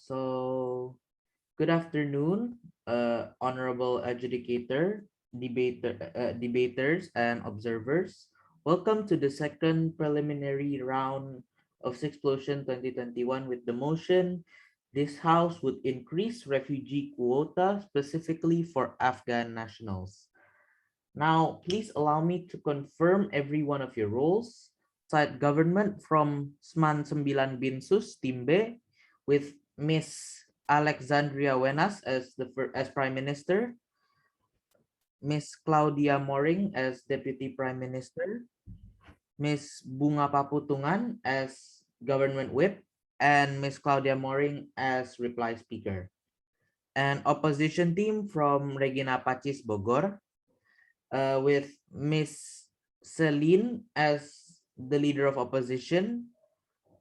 So, good afternoon, honorable adjudicator, debaters, and observers. Welcome to the second preliminary round of Sixplosion 2021 with the motion, this House would increase refugee quota specifically for Afghan nationals. Now, please allow me to confirm every one of your roles. Side government from SMAN 9 BINSUS, Team B, with Miss Alexandria Wenas as Prime Minister, Miss Claudia Moring as Deputy Prime Minister, Miss Bunga Paputungan as Government Whip, and Miss Claudia Moring as Reply Speaker. An opposition team from Regina Pacis Bogor, with Miss Celine as the leader of opposition,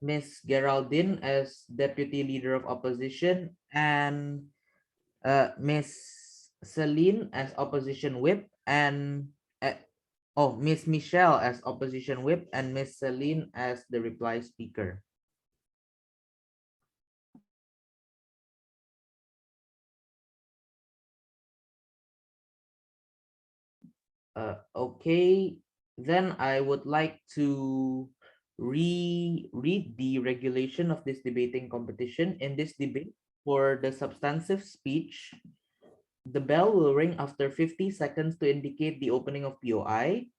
Miss Geraldine as deputy leader of opposition, and Miss Celine as opposition whip, and Miss Michelle as opposition whip, and Miss Celine as the reply speaker. Okay, then I would like to read the regulation of this debating competition. In this debate, for the substantive speech, the bell will ring after 50 seconds to indicate the opening of POI,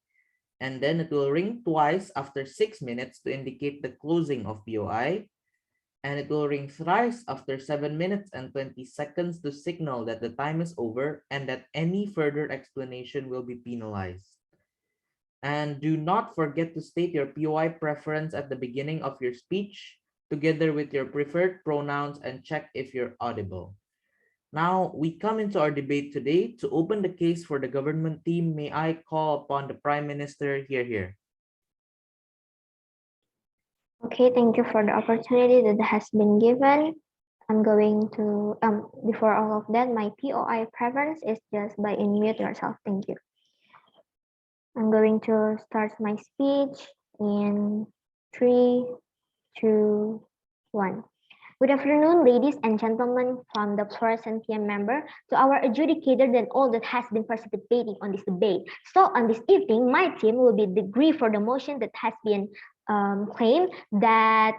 and then it will ring twice after 6 minutes to indicate the closing of POI, and it will ring thrice after 7 minutes and 20 seconds to signal that the time is over and that any further explanation will be penalized. And do not forget to state your POI preference at the beginning of your speech, together with your preferred pronouns, and check if you're audible. Now, we come into our debate today. To open the case for the government team, may I call upon the Prime Minister here. Okay, thank you for the opportunity that has been given. I'm going to, before all of that, my POI preference is just by unmute yourself. Thank you. I'm going to start my speech in 3, 2, 1. Good afternoon, ladies and gentlemen, from the fluorescent PM member to our adjudicator and all that has been participating on this debate. So on this evening, my team will be agree for the motion that has been claimed that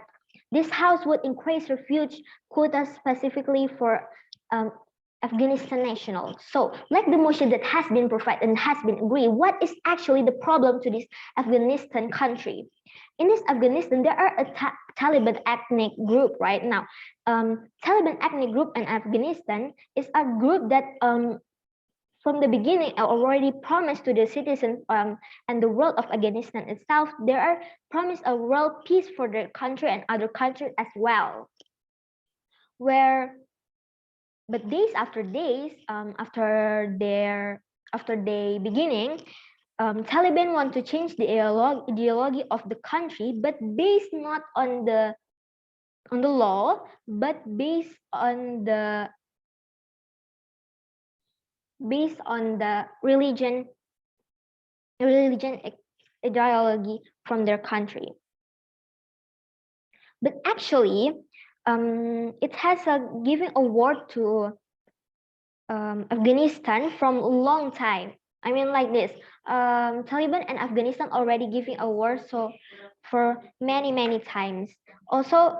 this House would increase refuge quotas specifically for Afghanistan nationals. So, like the motion that has been provided and has been agreed, what is actually the problem to this Afghanistan country? In this Afghanistan, there are a Taliban ethnic group right now. Taliban ethnic group in Afghanistan is a group that from the beginning already promised to the citizens and the world of Afghanistan itself, there are promised a world peace for their country and other countries as well. But days after days, after they beginning, Taliban want to change the ideology of the country, but based not on the law, but based on the religion ideology from their country. But actually, it has given award to Afghanistan from a long time. I mean, like this, Taliban and Afghanistan already giving a war so for many times. Also,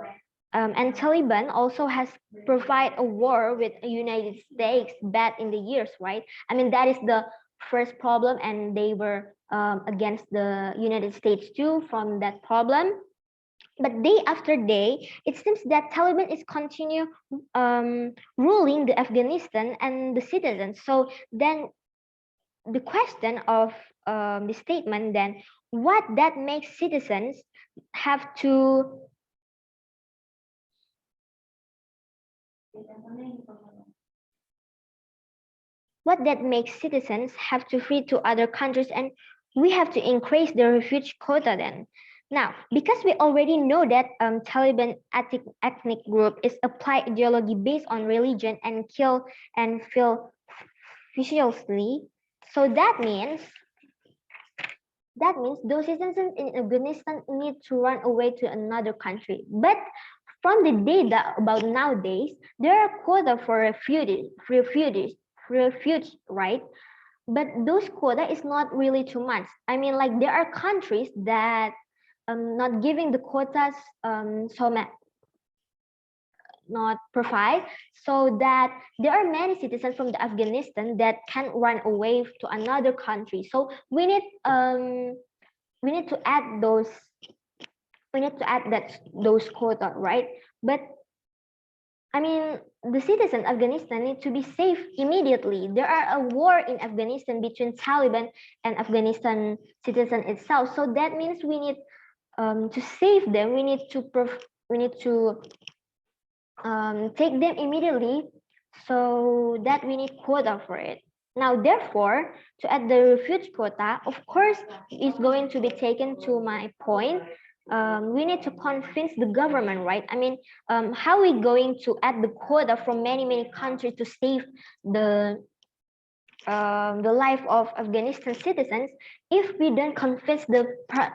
and Taliban also has provide a war with the United States back in the years, right? I mean, that is the first problem, and they were against the United States too from that problem. But day after day, it seems that Taliban is continue ruling the Afghanistan and the citizens. So then the question of the statement then, what that makes citizens have to flee to other countries, and we have to increase the refugee quota then. Now, because we already know that Taliban ethnic group is applied ideology based on religion and kill and feel viciously, so that means those citizens in Afghanistan need to run away to another country. But From the data about nowadays, there are quota for refugees, right? But those quota is not really too much. I mean, like there are countries that not giving the quotas so much, not provide, so that there are many citizens from the Afghanistan that can run away to another country. So we need to add those quota, right? But I mean, the citizens of Afghanistan need to be safe immediately. There are a war in Afghanistan between Taliban and Afghanistan citizen itself. So that means we need to save them. We need to take them immediately. So that we need quota for it. Now, therefore, to add the refuge quota, of course, is going to be taken to my point. We need to convince the government, right? I mean, how are we going to add the quota from many countries to save the life of Afghanistan citizens if we don't convince the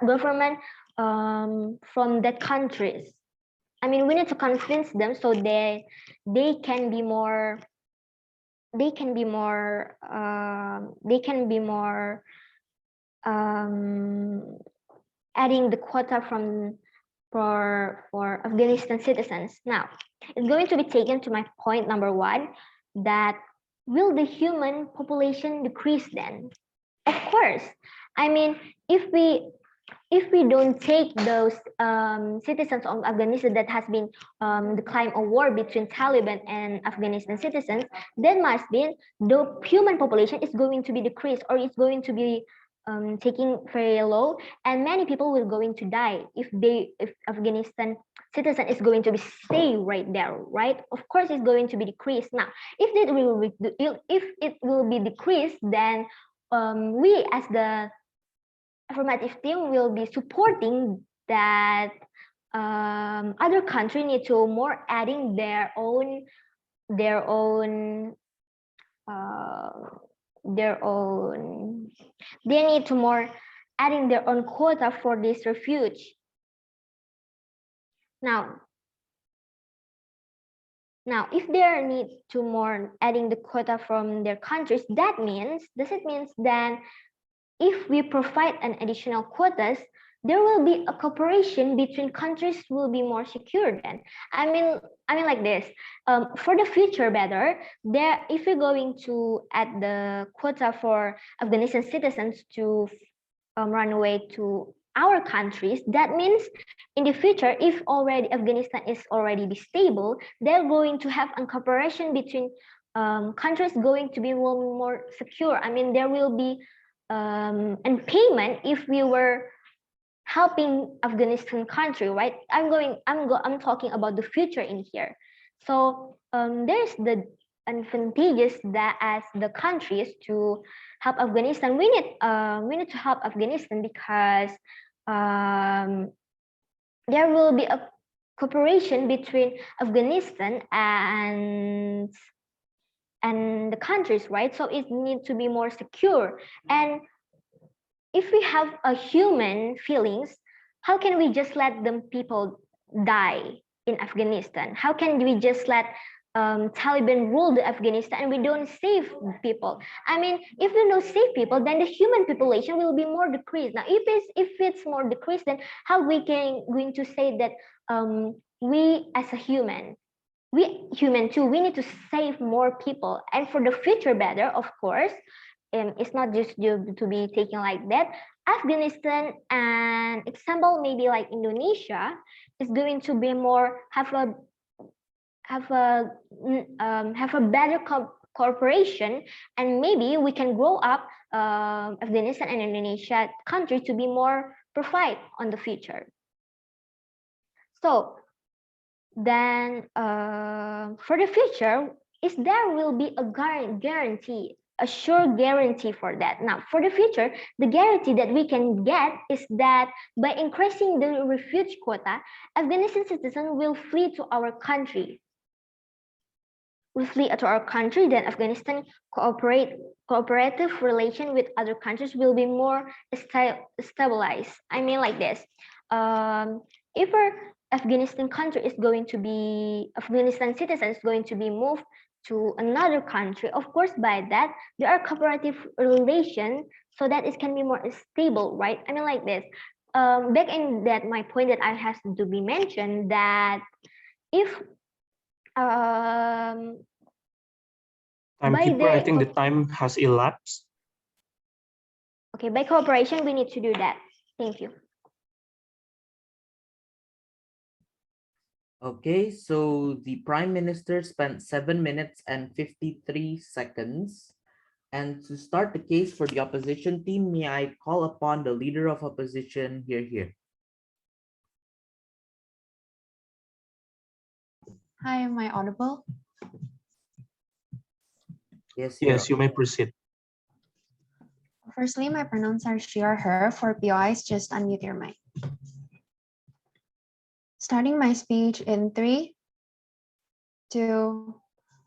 government from that countries? I mean, we need to convince them so they can be more they can be more they can be more um, adding the quota from for Afghanistan citizens. Now, it's going to be taken to my point number one, that will the human population decrease then? Of course. I mean, if we don't take those citizens of Afghanistan that has been declared a war between Taliban and Afghanistan citizens, then must be the human population is going to be decreased, or it's going to be taking very low, and many people will going to die if Afghanistan citizen is going to be stay right there, right? Of course, it's going to be decreased. Now, if it will be decreased, then we as the affirmative team will be supporting that other country need to more adding their own uh, their own they need to more adding their own quota for this refuge. now now if they need to more adding the quota from their countries, does it means then if we provide an additional quotas, there will be a cooperation between countries will be more secure then. I mean like this. For the future better, there if we're going to add the quota for Afghanistan citizens to run away to our countries, that means in the future, if already Afghanistan is already be stable, they're going to have a cooperation between countries going to be more secure. I mean, there will be and payment if we were helping Afghanistan country, right? I'm talking about the future in here. So there's the advantageous that as the countries to help Afghanistan. We need to help Afghanistan because um, there will be a cooperation between Afghanistan and the countries, right? So it needs to be more secure. And if we have a human feelings, how can we just let them people die in Afghanistan? How can we just let Taliban rule the Afghanistan and we don't save people? I mean, if we don't save people, then the human population will be more decreased. Now, if it's more decreased, then how we can going to say that we as a human, we human too, we need to save more people, and for the future better, of course. It's not just to be taken like that. Afghanistan and example maybe like Indonesia is going to be more have a have a better cooperation, and maybe we can grow up Afghanistan and Indonesia country to be more provide on the future. So then for the future, is there will be a guarantee, a sure guarantee for that. Now, for the future, the guarantee that we can get is that by increasing the refuge quota, Afghanistan citizens will flee to our country. Will flee to our country, then Afghanistan cooperative relation with other countries will be more stabilized. I mean like this. If Afghanistan country is going to be Afghanistan citizens going to be moved to another country. Of course, by that there are cooperative relation so that it can be more stable, right? I mean, like this. Back in that, my point that I has to be mentioned that if by Timekeeper, I the think the time has elapsed. okay, by cooperation we need to do that. Thank you. Okay, so the Prime Minister spent 7 minutes and 53 seconds. And to start the case for the opposition team, may I call upon the leader of opposition here. Hi, am I audible? Yes, Yes, you may proceed. Firstly, my pronouns are she or her. For POIs, just unmute your mic. Starting my speech in 3, 2,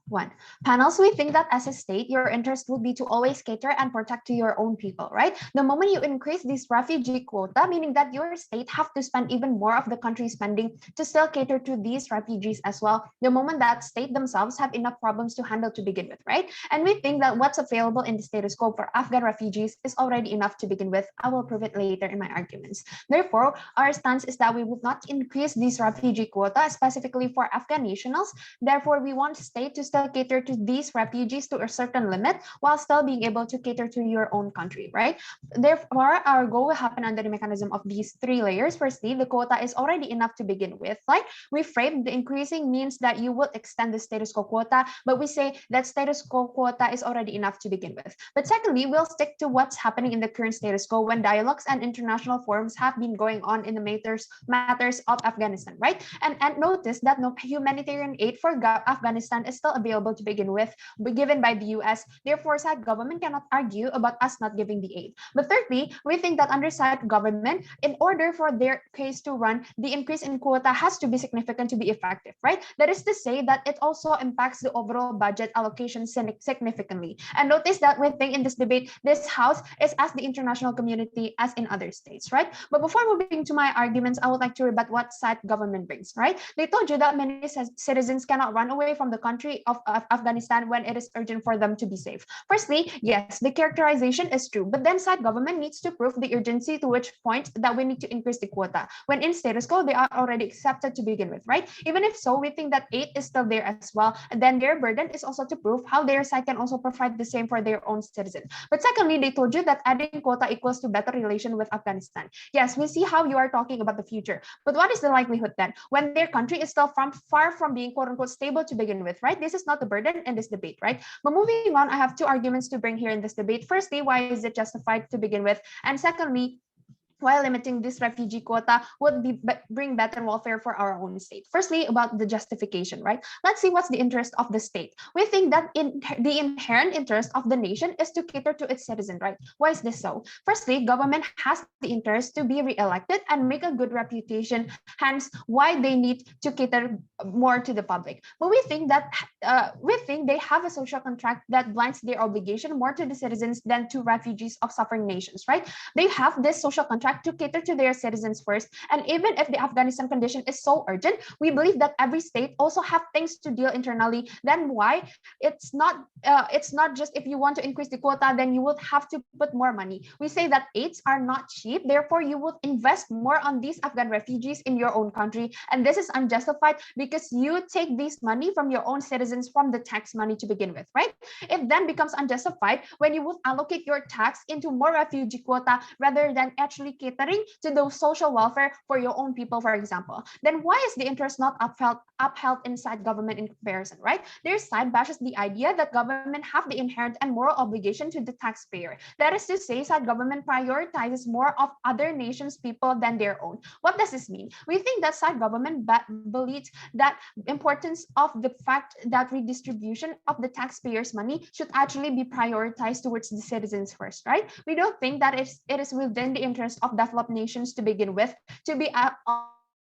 1. Panels, we think that as a state, your interest would be to always cater and protect to your own people, right? The moment you increase this refugee quota, meaning that your state have to spend even more of the country's spending to still cater to these refugees as well. The moment that state themselves have enough problems to handle to begin with, right? And we think that what's available in the status quo for Afghan refugees is already enough to begin with. I will prove it later in my arguments. Therefore, our stance is that we would not increase this refugee quota specifically for Afghan nationals. Therefore, we want state to still cater to these refugees to a certain limit while still being able to cater to your own country, right? Therefore, our goal will happen under the mechanism of these 3 layers. Firstly, the quota is already enough to begin with. Like we frame the increasing means that you will extend the status quo quota, but we say that status quo quota is already enough to begin with. But secondly, we'll stick to what's happening in the current status quo when dialogues and international forums have been going on in the matters of Afghanistan, right? And notice that no humanitarian aid for Afghanistan is still available to begin with, given by the US. Therefore, SAD government cannot argue about us not giving the aid. But thirdly, we think that under SAD government, in order for their case to run, the increase in quota has to be significant to be effective, right? That is to say that it also impacts the overall budget allocation significantly. And notice that we think in this debate, this house is as the international community as in other states, right? But before moving to my arguments, I would like to rebut what SAD government brings, right? They told you that many citizens cannot run away from the country of Afghanistan when it is urgent for them to be safe. Firstly, yes, the characterization is true, but then SAD government needs to prove the urgency to which point that we need to increase the quota. When in status quo, they are already accepted to begin with, right? Even if so, we think that aid is still there as well. And then their burden is also to prove how their side can also provide the same for their own citizens. But secondly, they told you that adding quota equals to better relation with Afghanistan. Yes, we see how you are talking about the future, but what is the likelihood then when their country is still far from being quote unquote stable to begin with, right? This is not the burden in this debate, right? But moving on, I have 2 arguments to bring here in this debate. Firstly, why is it justified to begin with? And secondly, while limiting this refugee quota would bring better welfare for our own state. Firstly, about the justification, right? Let's see what's the interest of the state. We think that the inherent interest of the nation is to cater to its citizen, right? Why is this so? Firstly, government has the interest to be re-elected and make a good reputation, hence why they need to cater more to the public. But we think that they have a social contract that blinds their obligation more to the citizens than to refugees of suffering nations, right? They have this social contract to cater to their citizens first. And even if the Afghanistan condition is so urgent, we believe that every state also have things to deal internally. Then why it's not just if you want to increase the quota, then you would have to put more money. We say that aids are not cheap, therefore you would invest more on these Afghan refugees in your own country. And this is unjustified because you take this money from your own citizens from the tax money to begin with, right? It then becomes unjustified when you would allocate your tax into more refugee quota rather than actually catering to the social welfare for your own people, for example. Then why is the interest not upheld inside government in comparison, right? Their side bashes the idea that government have the inherent and moral obligation to the taxpayer. That is to say, side government prioritizes more of other nations' people than their own. What does this mean? We think that side government believes that importance of the fact that redistribution of the taxpayers' money should actually be prioritized towards the citizens first, right? We don't think that it is within the interest of developed nations to begin with to be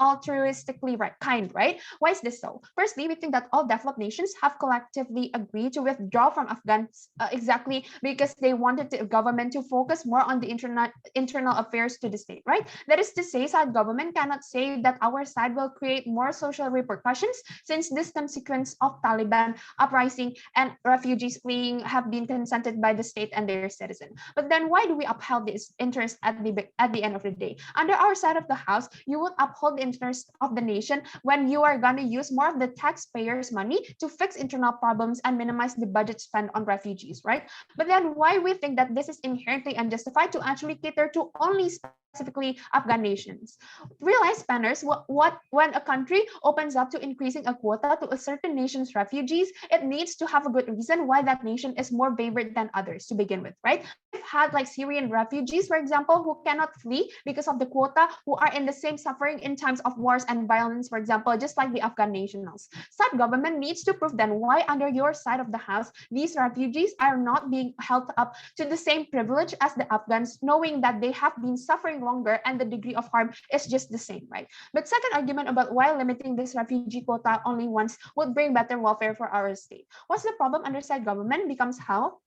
altruistically kind, right? Why is this so? Firstly, we think that all developed nations have collectively agreed to withdraw from Afghanistan exactly because they wanted the government to focus more on the internal affairs to the state, right? That is to say, Saad government cannot say that our side will create more social repercussions since this consequence of Taliban uprising and refugees fleeing have been consented by the state and their citizen. But then why do we uphold this interest at the end of the day? Under our side of the house, you would uphold the interest of the nation when you are going to use more of the taxpayers' money to fix internal problems and minimize the budget spent on refugees, right? But then why we think that this is inherently unjustified to actually cater to only specifically Afghan nations? Realize, Spanners, what when a country opens up to increasing a quota to a certain nation's refugees, it needs to have a good reason why that nation is more favored than others to begin with, right? We've had like Syrian refugees, for example, who cannot flee because of the quota, who are in the same suffering in times of wars and violence, for example, just like the Afghan nationals. Such government needs to prove then why under your side of the house, these refugees are not being held up to the same privilege as the Afghans, knowing that they have been suffering longer and the degree of harm is just the same, right? But second argument about why limiting this refugee quota only once would bring better welfare for our state. What's the problem under side government becomes how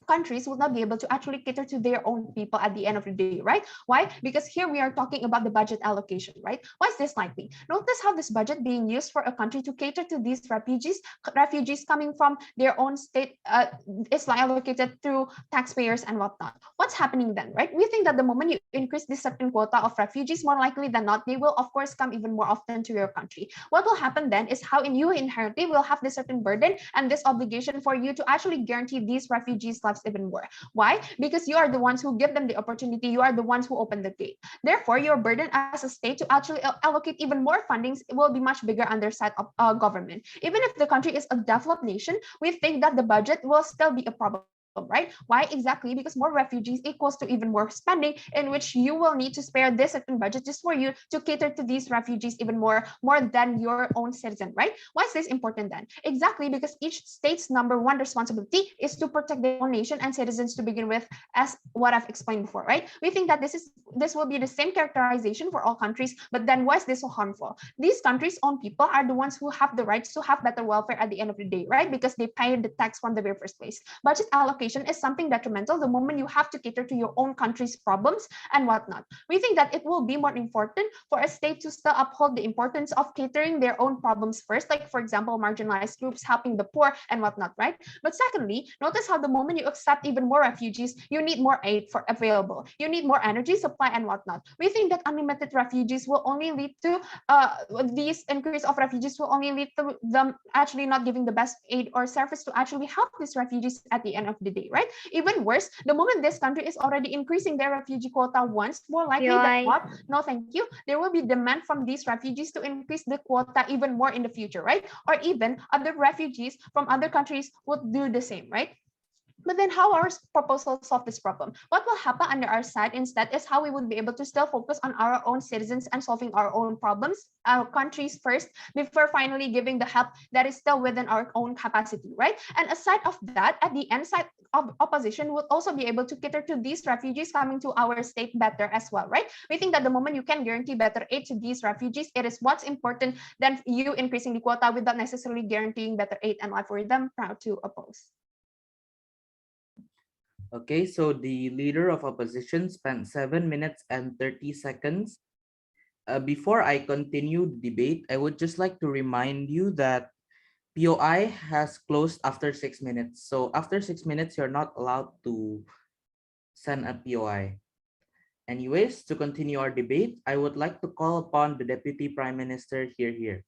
countries will not be able to actually cater to their own people at the end of the day, right? Why? Because here we are talking about the budget allocation, right? Why is this likely? Notice how this budget being used for a country to cater to these refugees coming from their own state is allocated through taxpayers and whatnot. What's happening then, right? We think that the moment you increase this certain quota of refugees, more likely than not, they will of course come even more often to your country. What will happen then is how in you inherently will have this certain burden and this obligation for you to actually guarantee these refugees lives even more. Why? Because you are the ones who give them the opportunity. You are the ones who open the gate. Therefore, your burden as a state to actually allocate even more fundings will be much bigger on their side of government. Even if the country is a developed nation, we think that the budget will still be a problem, right? Why? Exactly because more refugees equals to even more spending in which you will need to spare this certain budget just for you to cater to these refugees even more than your own citizen, right? Why is this important then? Exactly because each state's number one responsibility is to protect their own nation and citizens to begin with, as what I've explained before, right? We think that this will be the same characterization for all countries, but then why is this so harmful? These countries' own people are the ones who have the rights to have better welfare at the end of the day, right? Because they pay the tax from the very first place. Budget allocation is something detrimental the moment you have to cater to your own country's problems and whatnot. We think that it will be more important for a state to still uphold the importance of catering their own problems first, like for example, marginalized groups, helping the poor and whatnot, right? But secondly, notice how the moment you accept even more refugees, you need more aid for available. You need more energy supply and whatnot. We think that unlimited refugees will only lead to these increase of refugees will only lead to them actually not giving the best aid or service to actually help these refugees at the end of the day, right? Even worse, the moment this country is already increasing their refugee quota once, more likely than what? No, thank you. There will be demand from these refugees to increase the quota even more in the future, right? Or even other refugees from other countries would do the same, right? But then how our proposal solve this problem? What will happen under our side instead is how we would be able to still focus on our own citizens and solving our own problems, our countries first, before finally giving the help that is still within our own capacity, right? And aside of that, at the end side of opposition would also be able to cater to these refugees coming to our state better as well, right? We think that the moment you can guarantee better aid to these refugees, it is what's important than you increasing the quota without necessarily guaranteeing better aid and life for them. Proud to oppose. Okay, so the leader of opposition spent 7 minutes and 30 seconds. Before I continue the debate, I would just like to remind you that POI has closed after 6 minutes. So after 6 minutes, you're not allowed to send a POI. Anyways, to continue our debate, I would like to call upon the Deputy Prime Minister here.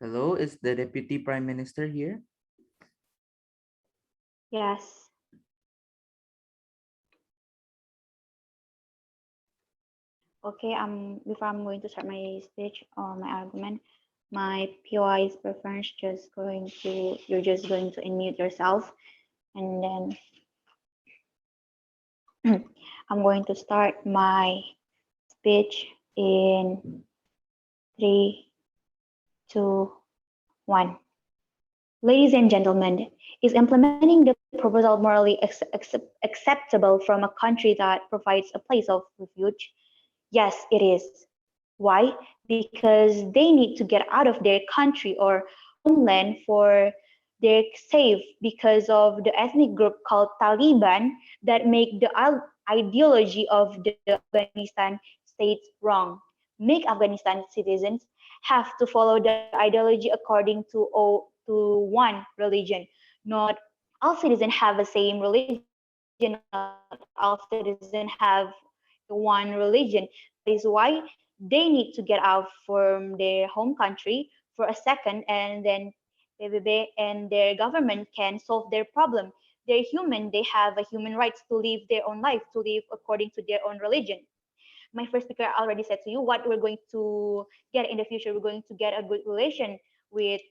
Hello, is the Deputy Prime Minister here? Yes. Okay, before I'm going to start my speech or my argument, my POI's preference you're just going to unmute yourself, and then I'm going to start my speech in Three, two, one. Ladies and gentlemen, is implementing the proposal morally acceptable from a country that provides a place of refuge? Yes, it is. Why? Because they need to get out of their country or homeland for their safe because of the ethnic group called Taliban that make the ideology of the Afghanistan state wrong. Make Afghanistan citizens have to follow the ideology according to one religion. Not all citizens have the same religion. Not all citizens have one religion. That is why they need to get out from their home country for a second, and then BBB and their government can solve their problem. They're human. They have a human rights to live their own life, to live according to their own religion. My first speaker already said to you what we're going to get in the future. We're going to get a good relation with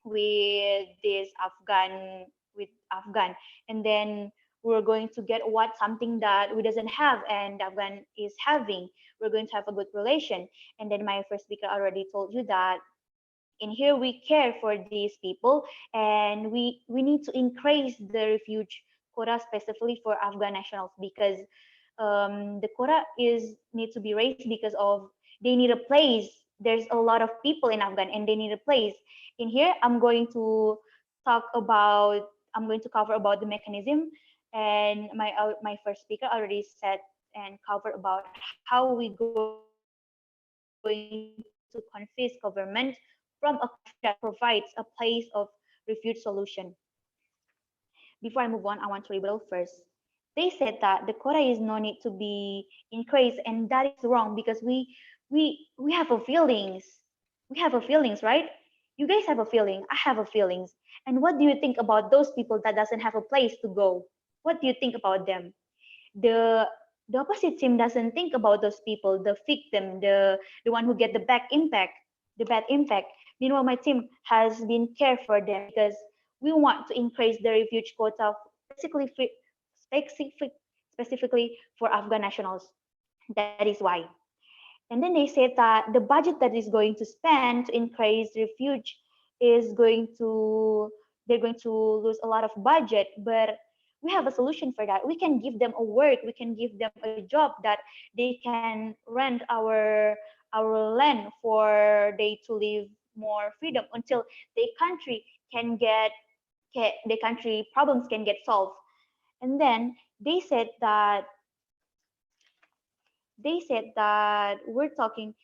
this Afghan, and then we're going to get what something that we doesn't have and Afghan is having. We're going to have a good relation. And then my first speaker already told you that in here we care for these people, and we need to increase the refuge quota specifically for Afghan nationals, because the quota is need to be raised because of they need a place. There's a lot of people in Afghan and they need a place. In here I'm going to cover about the mechanism, and my first speaker already said and covered about how we going to convince government from a country that provides a place of refuge solution. Before I move on, I want to rebuttal first. They said that the quota is no need to be increased, and that is wrong because we have a feelings. We have a feelings, right? You guys have a feeling. I have a feelings. And what do you think about those people that doesn't have a place to go? What do you think about them? the the opposite team doesn't think about those people, the victim, the one who get the bad impact. Meanwhile, my team has been care for them because we want to increase the refuge quota specifically specifically for Afghan nationals. That is why. And then they said that the budget that is going to spend to increase refuge is going to they're going to lose a lot of budget, but we have a solution for that. We can give them a work, we can give them a job that they can rent our land for they to live more freedom until their country their country problems can get solved. And then they said that they we're talking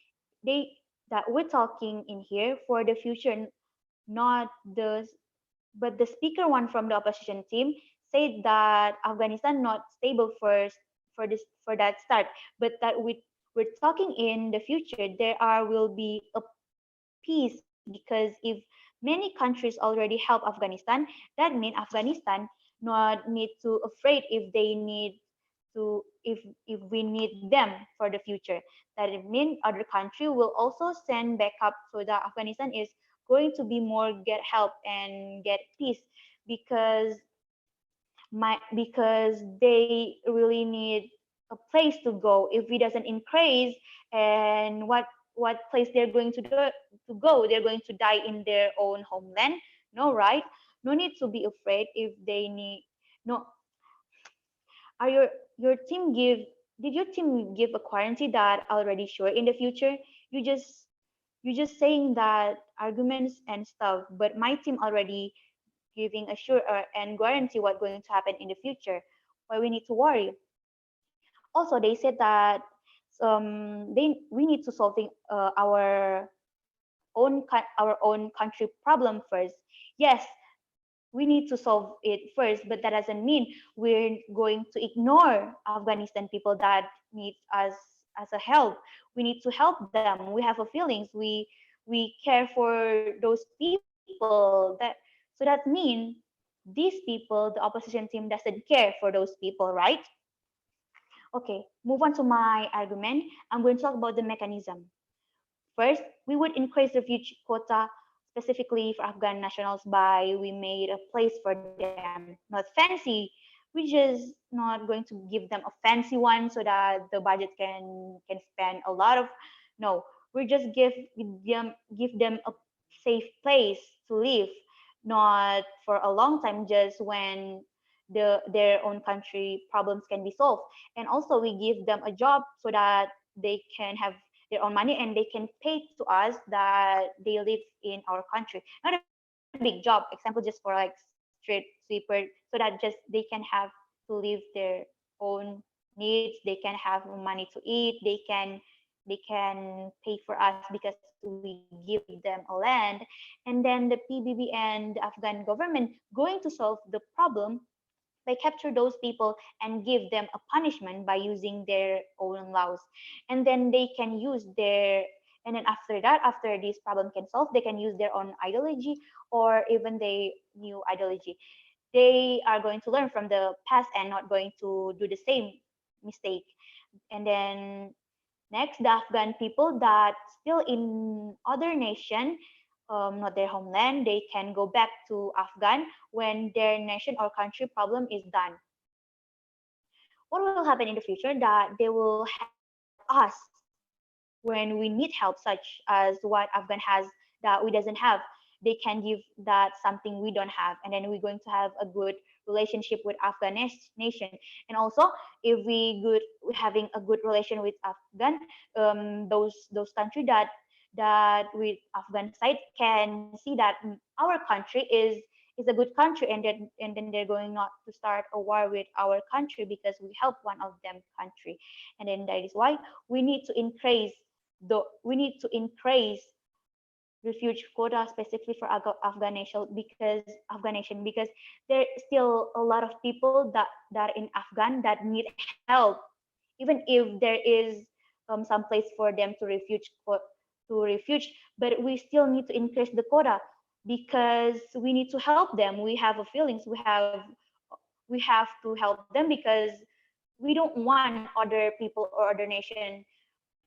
in here for the future, not the but the speaker one from the opposition team said that Afghanistan not stable for that start, but that we're talking in the future there are will be a peace, because if many countries already help Afghanistan, that means Afghanistan not need to afraid if they need to if we need them for the future. That it means other country will also send backup so that Afghanistan is going to be more get help and get peace, because because they really need a place to go. If it doesn't increase, and what place they're going to go, they're going to die in their own homeland. No, right? No need to be afraid if they need. No, are your team give did your team give a guarantee that already sure in the future? You just saying that arguments and stuff, but my team already giving a sure and guarantee what's going to happen in the future. Why we need to worry? Also, they said that we need to solving our own country problem first. Yes, we need to solve it first, but that doesn't mean we're going to ignore Afghanistan people that need us as a help. We need to help them. We have a feelings. We care for those people. So that means these people, the opposition team doesn't care for those people, right? Okay, move on to my argument. I'm going to talk about the mechanism. First, we would increase the refugee quota specifically for Afghan nationals by we made a place for them, not fancy. We just not going to give them a fancy one so that the budget can spend a lot of. No, We just give them a safe place to live, not for a long time, just when their own country problems can be solved. And also we give them a job so that they can have their own money and they can pay to us that they live in our country. Not a big job, example just for like street sweeper, so that just they can have to live their own needs. They can have money to eat. They can pay for us because we give them a land. And then the PBB and the Afghan government going to solve the problem by capture those people and give them a punishment by using their own laws. And then they can use their, and then after that, after this problem can solve, they can use their own ideology or even their new ideology. They are going to learn from the past and not going to do the same mistake. And then next, the Afghan people that still in other nation, not their homeland, they can go back to Afghan when their nation or country problem is done. What will happen in the future? That they will help us when we need help, such as what Afghan has that we doesn't have. They can give that something we don't have, and then we're going to have a good relationship with Afghan nation. And also, if we having a good relation with Afghan, those country that with Afghan side can see that our country is a good country, and then they're going not to start a war with our country because we help one of them country. And then that is why we need to increase we need to increase refuge quota specifically for Afghan nation, because there are still a lot of people that are in Afghan that need help, even if there is some place for them to refuge. But we still need to increase the quota because we need to help them. We have a feelings. We have to help them because we don't want other people or other nation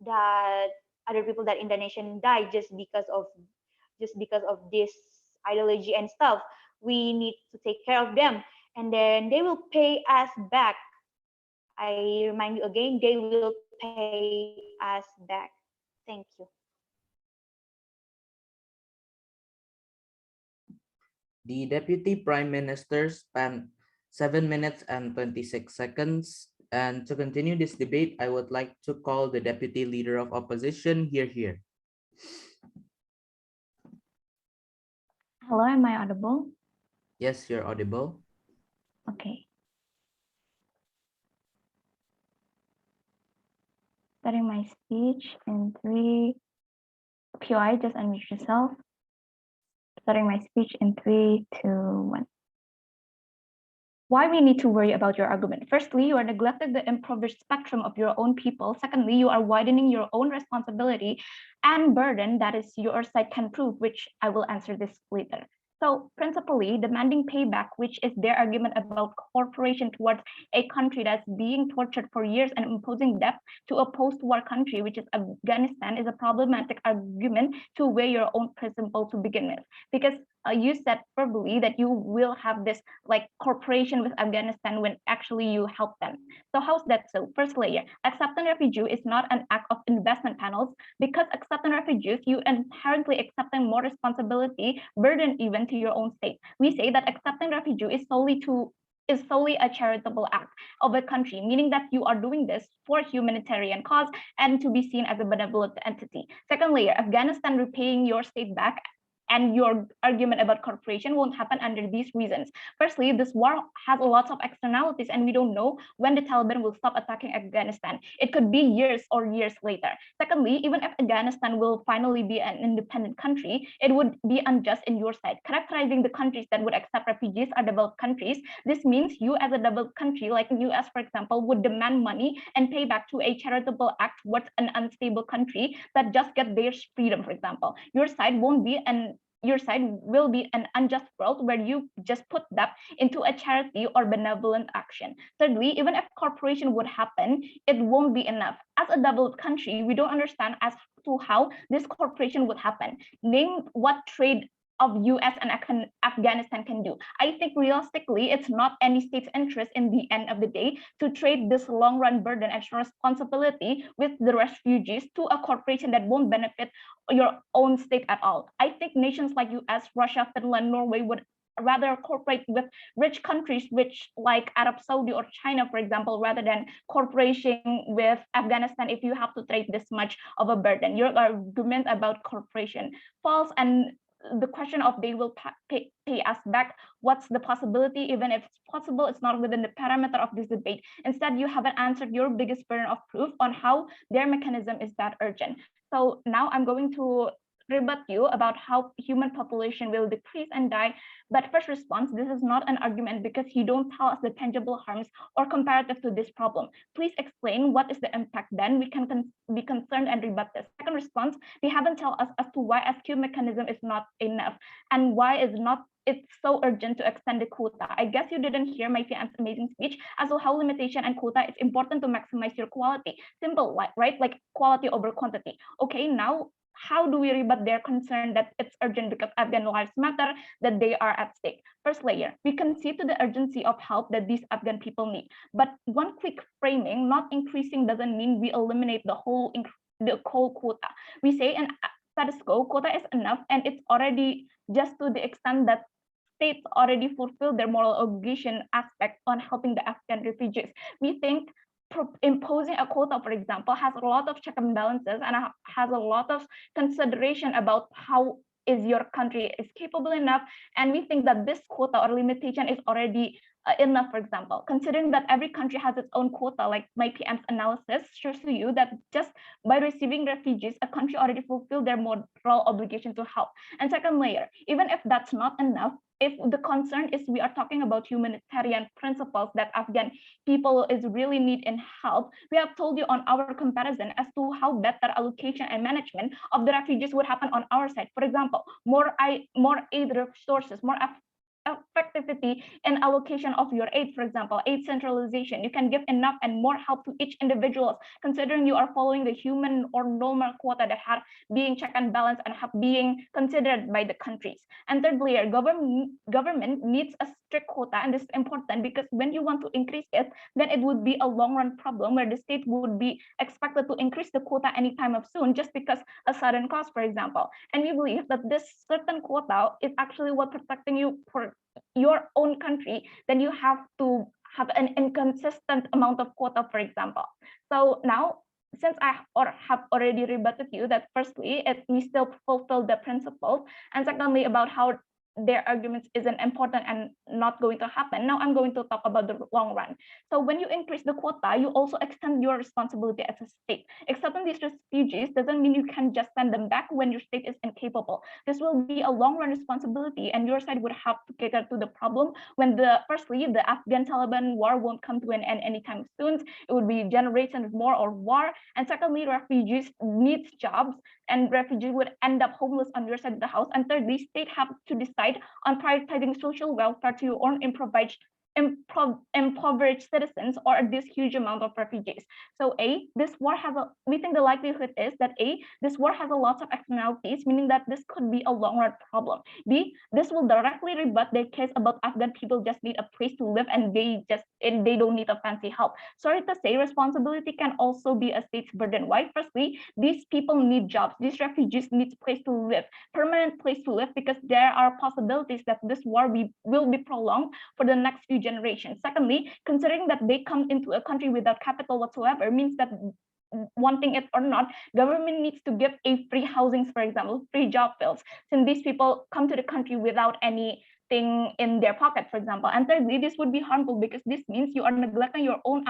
that other people that in the nation die just because of this ideology and stuff. We need to take care of them, and then they will pay us back. I remind you again, they will pay us back. Thank you. The Deputy Prime Minister spent 7 minutes and 26 seconds. And to continue this debate, I would like to call the Deputy Leader of Opposition here. Hello, am I audible? Yes, you're audible. Okay. Starting my speech in 3. POI, just unmute yourself. Starting my speech in 3, 2, 1. Why we need to worry about your argument? Firstly, you are neglecting the impoverished spectrum of your own people. Secondly, you are widening your own responsibility and burden that is your side can prove, which I will answer this later. So principally, demanding payback, which is their argument about cooperation towards a country that's being tortured for years and imposing debt to a post-war country, which is Afghanistan, is a problematic argument to weigh your own principle to begin with. Because you said verbally that you will have this like cooperation with Afghanistan when actually you help them. So how's that so? First layer, accepting refugee is not an act of investment panels. Because accepting refugees, you inherently accepting more responsibility, burden even to your own state. We say that accepting refugee is solely a charitable act of a country, meaning that you are doing this for humanitarian cause and to be seen as a benevolent entity. Second layer, Afghanistan repaying your state back and your argument about cooperation won't happen under these reasons. Firstly, this war has a lot of externalities and we don't know when the Taliban will stop attacking Afghanistan. It could be years or years later. Secondly, even if Afghanistan will finally be an independent country, it would be unjust in your side. Characterizing the countries that would accept refugees are developed countries. This means you as a developed country, like US, for example, would demand money and pay back to a charitable act towards an unstable country that just get their freedom, for example. Your side will be an unjust world where you just put that into a charity or benevolent action. Thirdly, even if cooperation would happen, it won't be enough. As a developed country, we don't understand as to how this cooperation would happen. Name what trade of US and Afghanistan can do. I think realistically, it's not any state's interest in the end of the day to trade this long run burden and responsibility with the refugees to a corporation that won't benefit your own state at all. I think nations like US, Russia, Finland, Norway would rather cooperate with rich countries, which like Arab Saudi or China, for example, rather than cooperation with Afghanistan if you have to trade this much of a burden. Your argument about cooperation false, and the question of they will pay us back, what's the possibility? Even if it's possible, it's not within the parameter of this debate. Instead, you haven't answered your biggest burden of proof on how their mechanism is that urgent. So now I'm going to rebut you about how human population will decrease and die. But first response, this is not an argument because you don't tell us the tangible harms or comparative to this problem. Please explain what is the impact, then we can be concerned and rebut this. Second response, they haven't tell us as to why SQ mechanism is not enough and why it's so urgent to extend the quota. I guess you didn't hear my fiance's amazing speech as to how limitation and quota is important to maximize your quality. Simple, right? Like quality over quantity. Okay, now how do we rebut their concern that it's urgent because Afghan lives matter, that they are at stake? First layer, we concede to the urgency of help that these Afghan people need. But one quick framing, not increasing doesn't mean we eliminate the whole quota. We say in status quo, quota is enough, and it's already just to the extent that states already fulfill their moral obligation aspect on helping the Afghan refugees. We think imposing a quota, for example, has a lot of check and balances and has a lot of consideration about how is your country is capable enough. And we think that this quota or limitation is already enough, for example, considering that every country has its own quota, like my PM's analysis shows to you that just by receiving refugees, a country already fulfilled their moral obligation to help. And second layer, even if that's not enough, if the concern is we are talking about humanitarian principles that Afghan people is really need in help, we have told you on our comparison as to how better allocation and management of the refugees would happen on our side. For example, more aid resources, more effectivity in allocation of your aid, for example, aid centralization. You can give enough and more help to each individual, considering you are following the human or normal quota that have being check and balance and have being considered by the countries. And third layer, government needs a strict quota, and this is important because when you want to increase it, then it would be a long run problem where the state would be expected to increase the quota anytime of soon just because a sudden cost, for example. And we believe that this certain quota is actually what protecting you for your own country, then you have to have an inconsistent amount of quota, for example. So now, since I have already rebutted you that firstly, we still fulfill the principle, and secondly, about how their arguments isn't important and not going to happen. Now I'm going to talk about the long run. So when you increase the quota, you also extend your responsibility as a state. Accepting these refugees doesn't mean you can just send them back when your state is incapable. This will be a long run responsibility, and your side would have to cater to the problem when firstly, the Afghan-Taliban war won't come to an end anytime soon. It would be generations more or war. And secondly, refugees need jobs, and refugees would end up homeless on your side of the house. And thirdly, state have to decide on prioritizing social welfare to your own impoverished citizens or this huge amount of refugees. So we think the likelihood is that this war has a lot of externalities, meaning that this could be a long run problem. B, this will directly rebut their case about Afghan people just need a place to live and they don't need a fancy help. Sorry to say, responsibility can also be a state's burden. Why? Firstly, these people need jobs. These refugees need place to live, permanent place to live, because there are possibilities that this war will be prolonged for the next few generations. Secondly, considering that they come into a country without capital whatsoever means that, wanting it or not, government needs to give a free housings, for example, free job fields, since these people come to the country without anything in their pocket, for example. And thirdly, this would be harmful because this means you are neglecting your own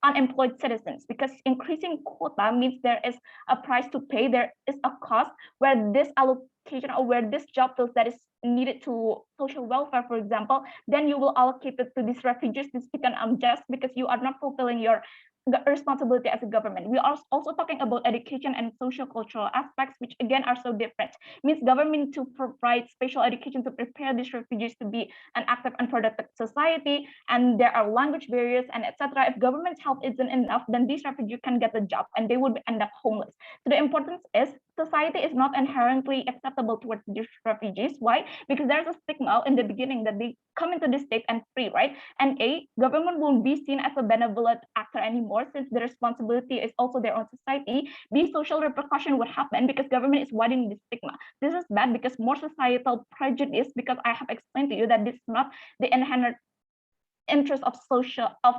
unemployed citizens, because increasing quota means there is a price to pay, there is a cost where this allocation or where this job fields that is needed to social welfare, for example, then you will allocate it to these refugees. This becomes unjust because you are not fulfilling your responsibility as a government. We are also talking about education and social cultural aspects, which again are so different. Means government to provide special education to prepare these refugees to be an active and productive society, and there are language barriers and etc. If government's help isn't enough, then these refugees can get a job and they would end up homeless. So the importance is society is not inherently acceptable towards these refugees. Why? Because there's a stigma in the beginning that they come into the state and free, right? And government won't be seen as a benevolent actor anymore, since the responsibility is also their own society. The social repercussion would happen because government is widening the stigma. This is bad because more societal prejudice, because I have explained to you that this is not the inherent interest of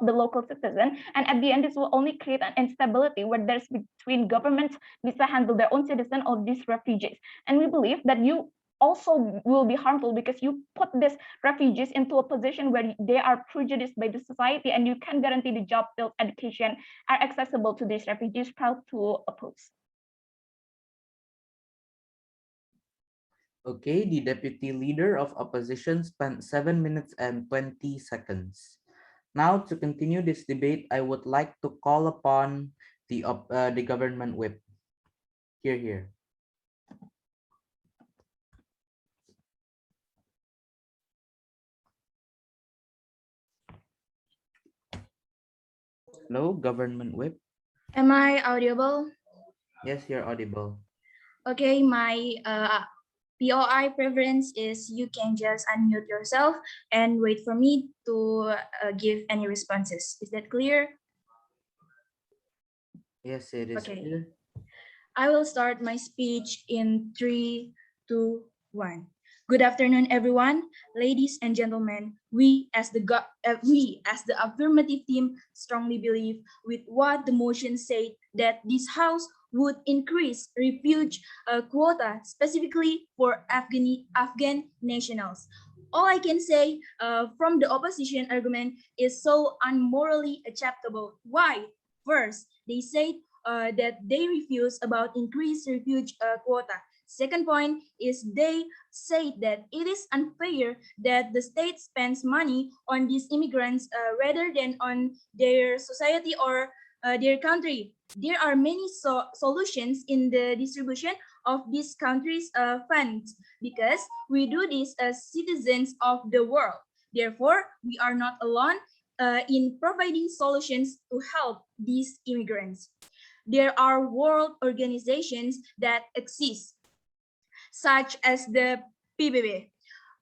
the local citizen, and at the end this will only create an instability where there's between governments bisa handle their own citizen or these refugees. And we believe that you also will be harmful because you put these refugees into a position where they are prejudiced by the society, and you can guarantee the job, field, education are accessible to these refugees. Proud to oppose. Okay, the deputy leader of opposition spent 7 minutes and 20 seconds. Now, to continue this debate, I would like to call upon the government whip. Here. Hello, government whip. Am I audible? Yes, you're audible. Okay, my POI preference is you can just unmute yourself and wait for me to give any responses. Is that clear? Yes, it is Okay. clear. I will start my speech in 3, 2, 1. Good afternoon, everyone. Ladies and gentlemen, we as the affirmative team strongly believe with what the motion said that this House would increase refugee quota specifically for Afghan nationals. All I can say from the opposition argument is so unmorally acceptable. Why? First, they said that they refuse about increased refugee quota. Second point is they say that it is unfair that the state spends money on these immigrants rather than on their society or their country. There are many solutions in the distribution of these countries' funds because we do this as citizens of the world. Therefore, we are not alone in providing solutions to help these immigrants. There are world organizations that exist, such as the PBB,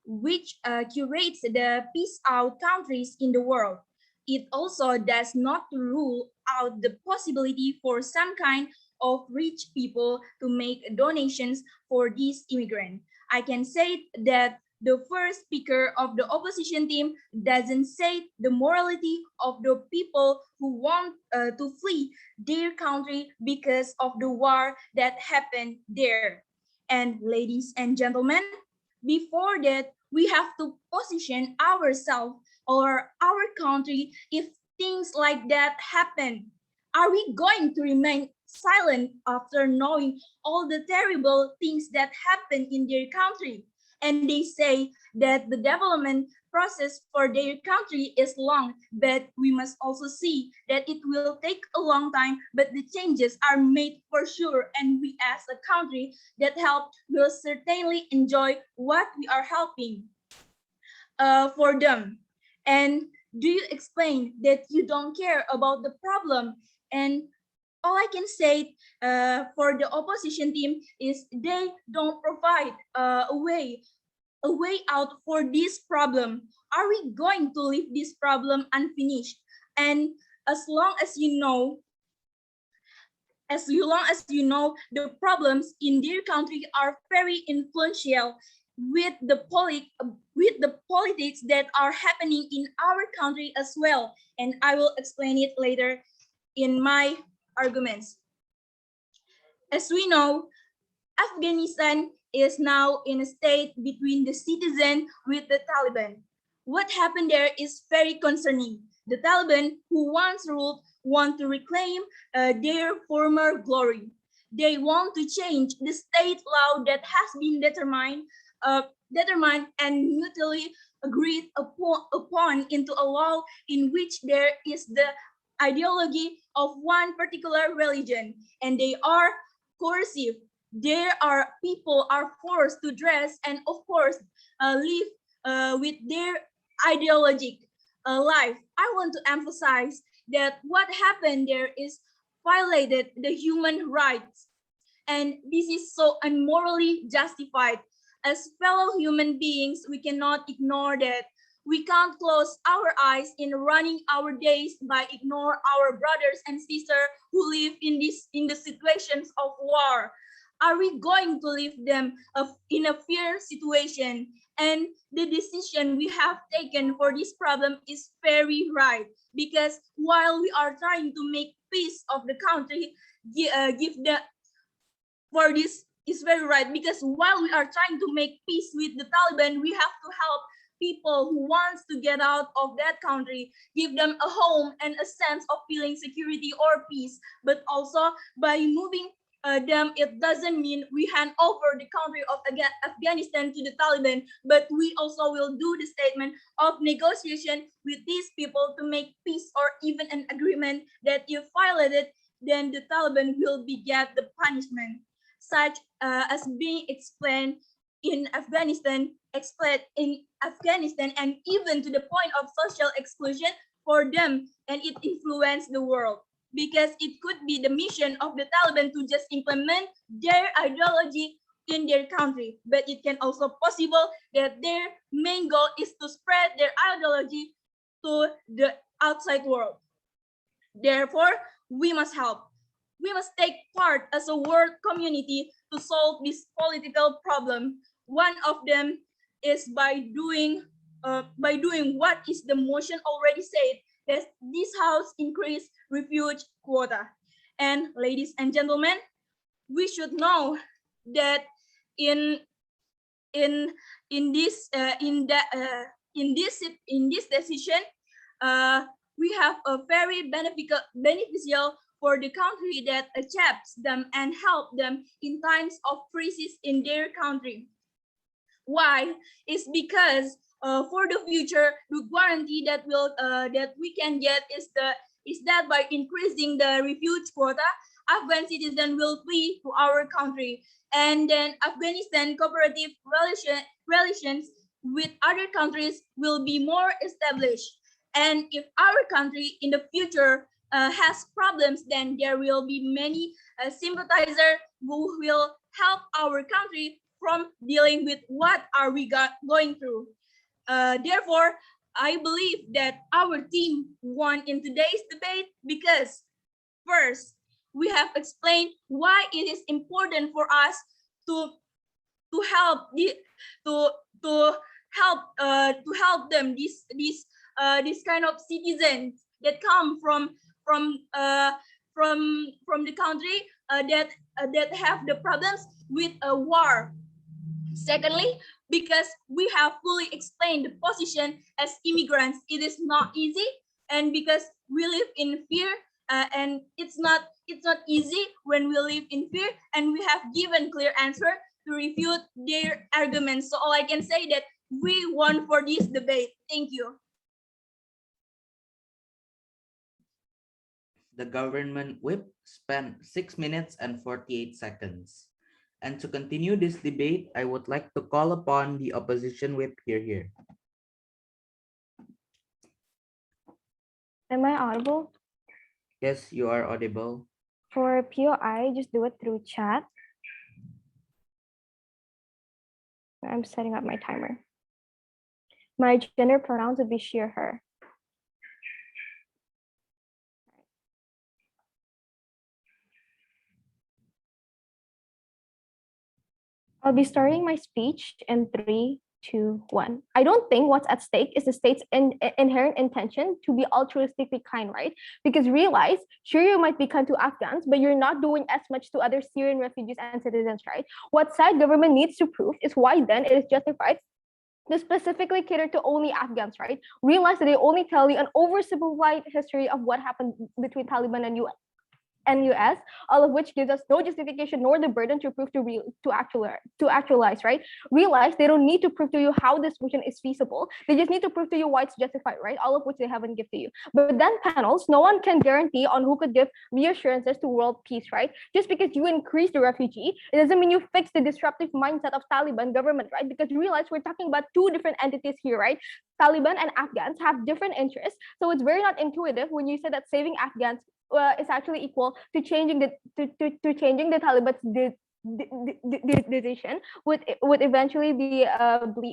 which curates the peace out countries in the world. It also does not rule out the possibility for some kind of rich people to make donations for these immigrants. I can say that the first speaker of the opposition team doesn't say the morality of the people who want to flee their country because of the war that happened there. And ladies and gentlemen, before that, we have to position ourselves or our country if things like that happen. Are we going to remain silent after knowing all the terrible things that happen in their country? And they say that the development process for their country is long, but we must also see that it will take a long time, but the changes are made for sure. And we as a country that help will certainly enjoy what we are helping for them. And do you explain that you don't care about the problem? And all I can say for the opposition team is they don't provide a way out for this problem. Are we going to leave this problem unfinished? And as long as you know, the problems in their country are very influential with the politics that are happening in our country as well. And I will explain it later in my arguments. As we know, Afghanistan is now in a state between the citizen with the Taliban. What happened there is very concerning. The Taliban, who once ruled, want to reclaim their former glory. They want to change the state law that has been determined and mutually agreed upon into a law in which there is the ideology of one particular religion, and they are coercive. There are people are forced to dress and of course live with their ideologic life. I want to emphasize that what happened there is violated the human rights. And this is so unmorally justified. As fellow human beings, we cannot ignore that. We can't close our eyes in running our days by ignore our brothers and sisters who live in the situations of war. Are we going to leave them in a fear situation? And the decision we have taken for this problem is very right, because while we are trying to make peace of the country, give the for this is very right, because while we are trying to make peace with the Taliban, we have to help people who wants to get out of that country, give them a home and a sense of feeling security or peace. But also by moving them, it doesn't mean we hand over the country of Afghanistan to the Taliban, but we also will do the statement of negotiation with these people to make peace or even an agreement that if violated, then the Taliban will be get the punishment, such as being explained in Afghanistan, and even to the point of social exclusion for them, and it influenced the world, because it could be the mission of the Taliban to just implement their ideology in their country, but it can also possible that their main goal is to spread their ideology to the outside world. Therefore, we must help. We must take part as a world community to solve this political problem. One of them is by doing what is the motion already said, that this house increase refuge quota. And ladies and gentlemen, we should know that in in in this in this decision, we have a very beneficial for the country that accepts them and help them in times of crisis in their country. Why? It's because for the future, the guarantee that we can get is that by increasing the refuge quota, Afghan citizens will flee to our country, and then Afghanistan cooperative relations with other countries will be more established. And if our country in the future has problems, then there will be many sympathizers who will help our country from dealing with what are we going through. Therefore, I believe that our team won in today's debate because first, we have explained why it is important for us to help to help them, this kind of citizens that come from the country that have the problems with a war. Secondly, because we have fully explained the position as immigrants, it is not easy, and because we live in fear, and it's not easy when we live in fear, and we have given clear answer to refute their arguments. So all I can say that we won for this debate. Thank you. The government whip spent 6 minutes and 48 seconds. And to continue this debate, I would like to call upon the opposition whip here. Am I audible? Yes, you are audible. For POI, just do it through chat. I'm setting up my timer. My gender pronouns would be she or her. I'll be starting my speech in 3, 2, 1. I don't think what's at stake is the state's inherent intention to be altruistically kind, right? Because realize, sure, you might be kind to Afghans, but you're not doing as much to other Syrian refugees and citizens, right? What side government needs to prove is why then it is justified to specifically cater to only Afghans, right? Realize that they only tell you an oversimplified history of what happened between Taliban and US, all of which gives us no justification nor the burden to prove to actualize, right? Realize they don't need to prove to you how this vision is feasible. They just need to prove to you why it's justified, right? All of which they haven't given to you. But then panels, no one can guarantee on who could give reassurances to world peace, right? Just because you increase the refugee, it doesn't mean you fix the disruptive mindset of Taliban government, right? Because realize we're talking about two different entities here, right? Taliban and Afghans have different interests. So it's very not intuitive when you say that saving Afghans is actually equal to changing to changing the Taliban's decision would eventually be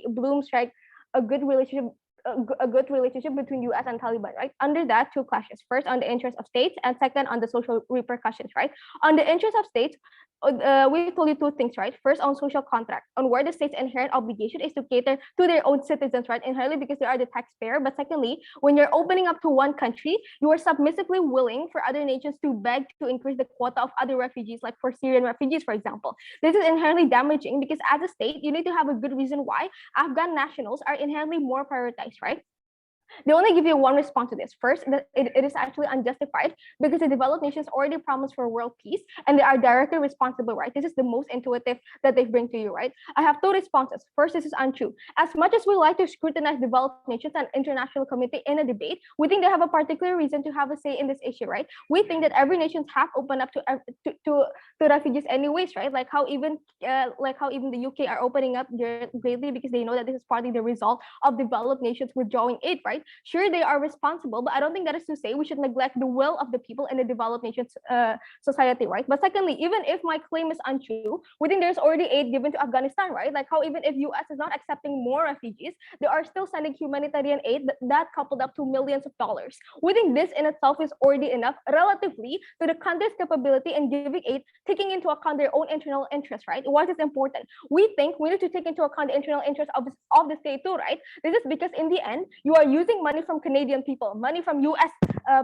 bloom strike a good relationship. A good relationship between US and Taliban, right? Under that, two clashes. First, on the interest of states, and second, on the social repercussions, right? On the interest of states, we told you two things, right? First, on social contract, on where the state's inherent obligation is to cater to their own citizens, right? Inherently because they are the taxpayer. But secondly, when you're opening up to one country, you are submissively willing for other nations to beg to increase the quota of other refugees, like for Syrian refugees, for example. This is inherently damaging because as a state, you need to have a good reason why Afghan nationals are inherently more prioritized, right? They only give you one response to this. First, that it is actually unjustified because the developed nations already promised for world peace and they are directly responsible, right? This is the most intuitive that they bring to you, right? I have two responses. First, this is untrue. As much as we like to scrutinize developed nations and international community in a debate, we think they have a particular reason to have a say in this issue, right? We think that every nation have opened up to refugees anyways, right? Like how even the UK are opening up greatly because they know that this is partly the result of developed nations withdrawing aid, right? Sure, they are responsible, but I don't think that is to say we should neglect the will of the people in the developed nations society, right? But secondly, even if my claim is untrue, we think there's already aid given to Afghanistan, right? Like how even if US is not accepting more refugees, they are still sending humanitarian aid that coupled up to millions of dollars. We think this in itself is already enough relatively to the country's capability in giving aid, taking into account their own internal interests, right? What is important? We think we need to take into account the internal interests of the state too, right? This is because in the end, you are using money from Canadian people, money from US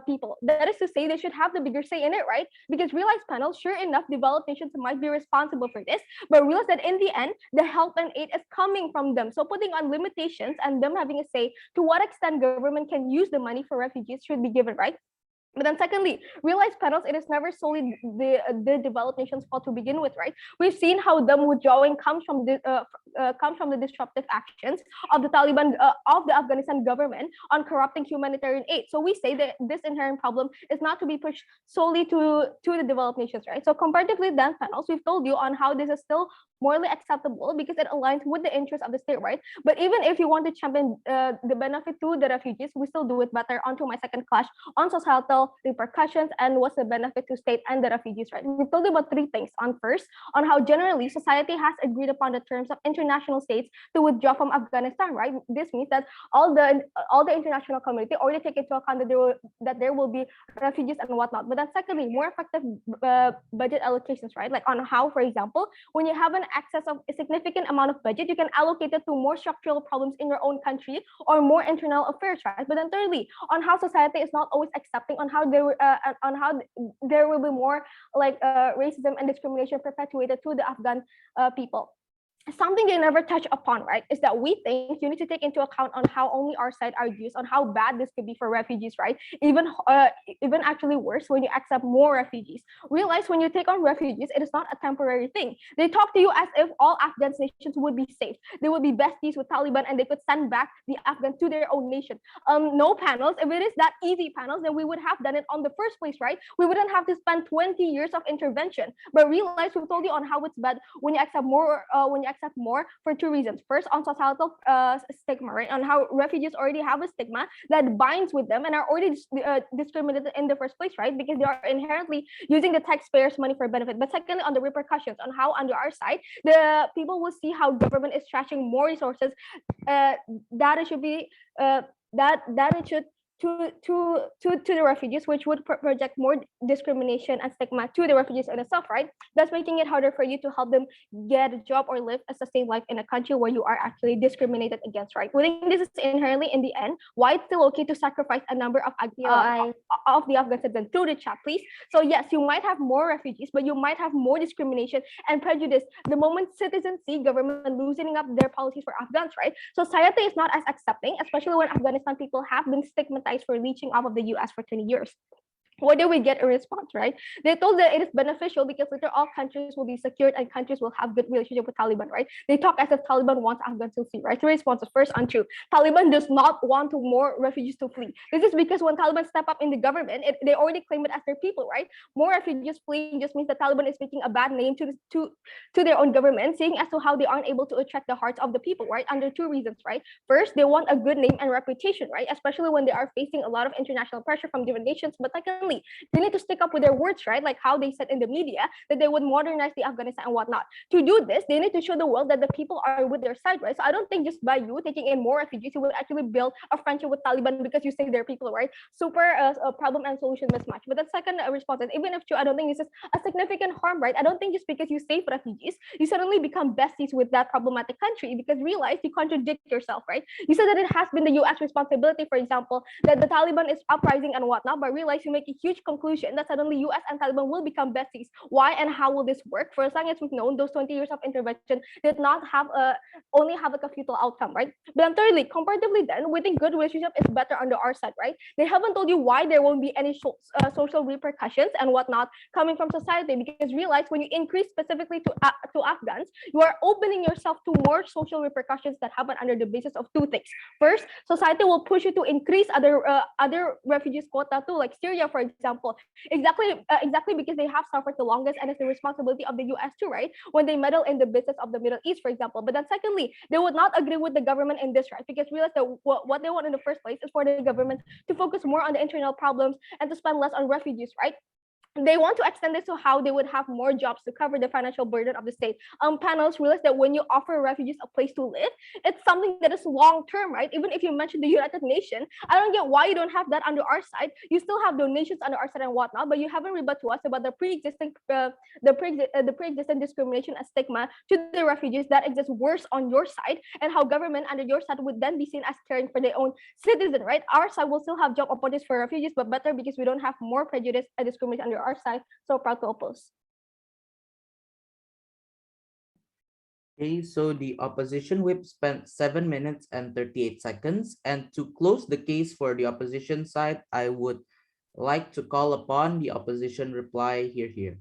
people. That is to say, they should have the bigger say in it, right? Because realize panel, sure enough, developed nations might be responsible for this, but realize that in the end, the help and aid is coming from them. So putting on limitations and them having a say to what extent government can use the money for refugees should be given, right? But then secondly, realize panels, it is never solely the developed nations' fault to begin with, right? We've seen how them withdrawing comes from the disruptive actions of the Taliban, of the Afghanistan government on corrupting humanitarian aid. So we say that this inherent problem is not to be pushed solely to the developed nations, right? So comparatively then panels, we've told you on how this is still morally acceptable because it aligns with the interests of the state, right? But even if you want to champion the benefit to the refugees, we still do it better. Onto my second clash on societal repercussions and what's the benefit to state and the refugees, right? We told you about three things. On first, on how generally society has agreed upon the terms of international states to withdraw from Afghanistan, right? This means that all the international community already take into account that there will be refugees and whatnot. But then secondly, more effective budget allocations, right? Like on how, for example, when you have an excess of a significant amount of budget, you can allocate it to more structural problems in your own country or more internal affairs, right? But then thirdly, on how society is not always accepting, on how there will be more like racism and discrimination perpetuated to the Afghan people. Something they never touch upon, right, is that we think you need to take into account on how only our side argues on how bad this could be for refugees, right? Even actually worse when you accept more refugees. Realize when you take on refugees, it is not a temporary thing. They talk to you as if all Afghan nations would be safe. They would be besties with Taliban and they could send back the Afghans to their own nation. No panels. If it is that easy panels, then we would have done it on the first place, right? We wouldn't have to spend 20 years of intervention. But realize we told you on how it's bad when you accept more for two reasons. First, on societal stigma, right? On how refugees already have a stigma that binds with them and are already discriminated in the first place, right? Because they are inherently using the taxpayers' money for benefit. But secondly, on the repercussions, on how under our side, the people will see how government is trashing more resources that it should be that it should to the refugees, which would project more discrimination and stigma to the refugees in itself, right? That's making it harder for you to help them get a job or live a sustained life in a country where you are actually discriminated against, right? We think this is inherently in the end why it's still okay to sacrifice a number of the Afghan citizens through the chat, please. So yes, you might have more refugees, but you might have more discrimination and prejudice the moment citizens see government loosening up their policies for Afghans, right? Society is not as accepting, especially when Afghanistan people have been stigmatized for leeching off of the US for 20 years. What did we get in response, right? They told that it is beneficial because later all countries will be secured and countries will have good relationship with Taliban, right? They talk as if Taliban wants Afghans to flee, right? The response is first untrue. Taliban does not want more refugees to flee. This is because when Taliban step up in the government, they already claim it as their people, right? More refugees fleeing just means that Taliban is making a bad name to their own government, saying as to how they aren't able to attract the hearts of the people, right? Under two reasons, right? First, they want a good name and reputation, right? Especially when they are facing a lot of international pressure from different nations. But secondly, secondly, they need to stick up with their words, right? Like how they said in the media that they would modernize the Afghanistan and whatnot. To do this, they need to show the world that the people are with their side, right? So I don't think just by you taking in more refugees, you would actually build a friendship with Taliban because you say they're people, right? Super problem and solution mismatch. But the second response is, even if true, I don't think this is a significant harm, right? I don't think just because you save refugees, you suddenly become besties with that problematic country, because realize you contradict yourself, right? You said that it has been the US responsibility, for example, that the Taliban is uprising and whatnot, but realize you make a huge conclusion that suddenly US and Taliban will become besties. Why and how will this work? For as long as we've known, those 20 years of intervention did not have only have like a futile outcome, right? But then thirdly, comparatively then, we think good relationship is better under our side, right? They haven't told you why there won't be any social repercussions and whatnot coming from society, because realize when you increase specifically to Afghans, you are opening yourself to more social repercussions that happen under the basis of two things. First, society will push you to increase other refugees quota too, like Syria, for example, exactly because they have suffered the longest, and it's the responsibility of the US too, right? When they meddle in the business of the Middle East, for example. But then secondly, they would not agree with the government in this, right? Because realize that what they want in the first place is for the government to focus more on the internal problems and to spend less on refugees, right? They want to extend this to how they would have more jobs to cover the financial burden of the state. Panels realize that when you offer refugees a place to live, it's something that is long term, right? Even if you mention the United Nations, I don't get why you don't have that under our side. You still have donations under our side and whatnot, but you haven't rebut to us about the pre-existing discrimination and stigma to the refugees that exists worse on your side, and how government under your side would then be seen as caring for their own citizen, right? Our side will still have job opportunities for refugees, but better because we don't have more prejudice and discrimination under our side. So proud to oppose. Okay, so the opposition whip spent 7 minutes and 38 seconds. And to close the case for the opposition side, I would like to call upon the opposition reply here.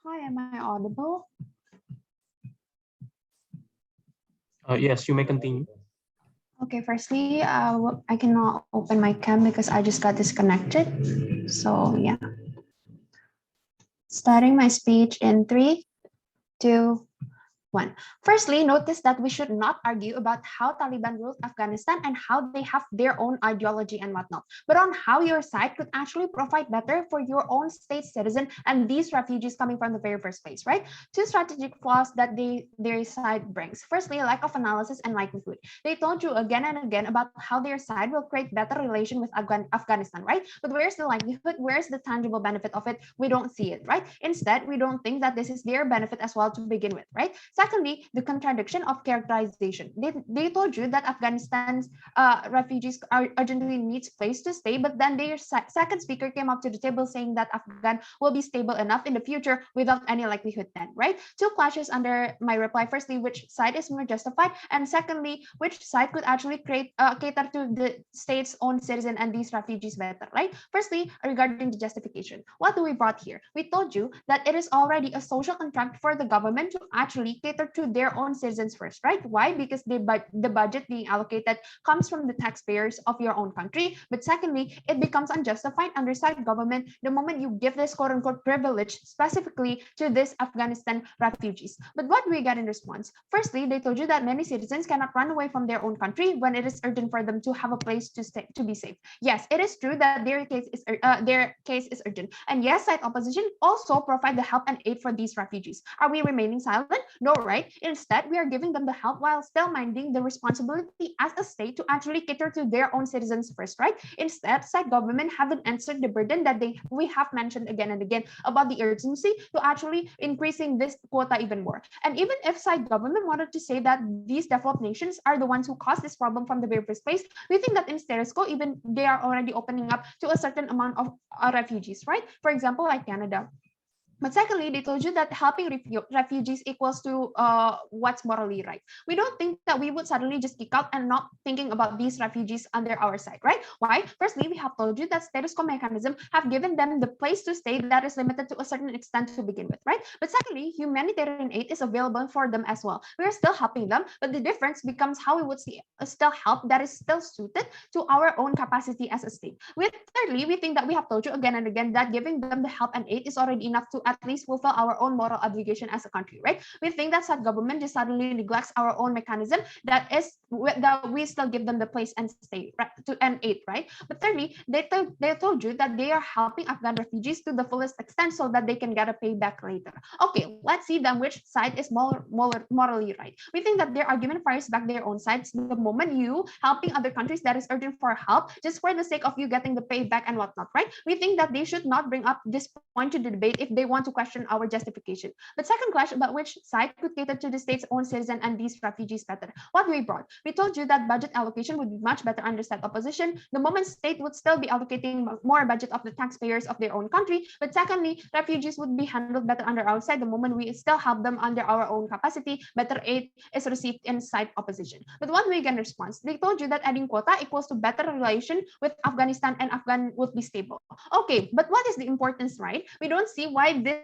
Hi, am I audible? Yes, you may continue. Okay, firstly, I cannot open my cam because I just got disconnected. So yeah. Starting my speech in 3, 2, 1. Firstly, notice that we should not argue about how Taliban ruled Afghanistan and how they have their own ideology and whatnot, but on how your side could actually provide better for your own state citizen and these refugees coming from the very first place, right? Two strategic flaws that their side brings. Firstly, lack of analysis and likelihood. They told you again and again about how their side will create better relation with Afghanistan, right? But where's the likelihood? Where's the tangible benefit of it? We don't see it, right? Instead, we don't think that this is their benefit as well to begin with, right? Secondly, the contradiction of characterization. They told you that Afghanistan's refugees urgently needs place to stay, but then their second speaker came up to the table saying that Afghan will be stable enough in the future without any likelihood then, right? Two clashes under my reply. Firstly, which side is more justified? And secondly, which side could actually cater to the state's own citizen and these refugees better, right? Firstly, regarding the justification, what do we brought here? We told you that it is already a social contract for the government to actually cater to their own citizens first, right? Why? Because the budget being allocated comes from the taxpayers of your own country. But secondly, it becomes unjustified under side government the moment you give this quote unquote privilege specifically to this Afghanistan refugees. But what do we get in response? Firstly, they told you that many citizens cannot run away from their own country when it is urgent for them to have a place to stay, to be safe. Yes, it is true that their case is urgent. And yes, side opposition also provide the help and aid for these refugees. Are we remaining silent? No, right? Instead, we are giving them the help while still minding the responsibility as a state to actually cater to their own citizens first, right? Instead, side government haven't answered the burden that we have mentioned again and again about the urgency to actually increasing this quota even more. And even if side government wanted to say that these developed nations are the ones who caused this problem from the very first place, we think that in status quo, even they are already opening up to a certain amount of refugees, right? For example, like Canada. But secondly, they told you that helping refugees equals to what's morally right. We don't think that we would suddenly just kick out and not thinking about these refugees under our side, right? Why? Firstly, we have told you that status quo mechanism have given them the place to stay that is limited to a certain extent to begin with, right? But secondly, humanitarian aid is available for them as well. We are still helping them, but the difference becomes how we would see still help that is still suited to our own capacity as a state. Thirdly, we think that we have told you again and again that giving them the help and aid is already enough to at least fulfill our own moral obligation as a country, right? We think that such government just suddenly neglects our own mechanism that we still give them the place and stay, right, to and aid, right? But thirdly, they told you that they are helping Afghan refugees to the fullest extent so that they can get a payback later. Okay, let's see then which side is morally right. We think that their argument fires back their own sides the moment you helping other countries that is urgent for help just for the sake of you getting the payback and whatnot, right? We think that they should not bring up this point to the debate if they want to question our justification. But second question about which side could cater to the state's own citizen and these refugees better. What we brought, we told you that budget allocation would be much better under state opposition. The moment state would still be allocating more budget of the taxpayers of their own country. But secondly, refugees would be handled better under our side the moment we still help them under our own capacity. Better aid is received inside opposition. But one week in response, they told you that adding quota equals to better relation with Afghanistan and Afghan would be stable. Okay, but what is the importance, right? We don't see why this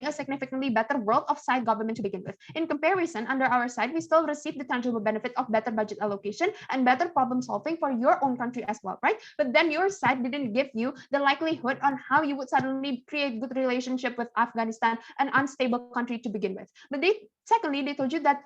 a significantly better world of side government to begin with. In comparison, under our side, we still receive the tangible benefit of better budget allocation and better problem solving for your own country as well, right? But then your side didn't give you the likelihood on how you would suddenly create good relationship with Afghanistan, an unstable country to begin with. But secondly, they told you that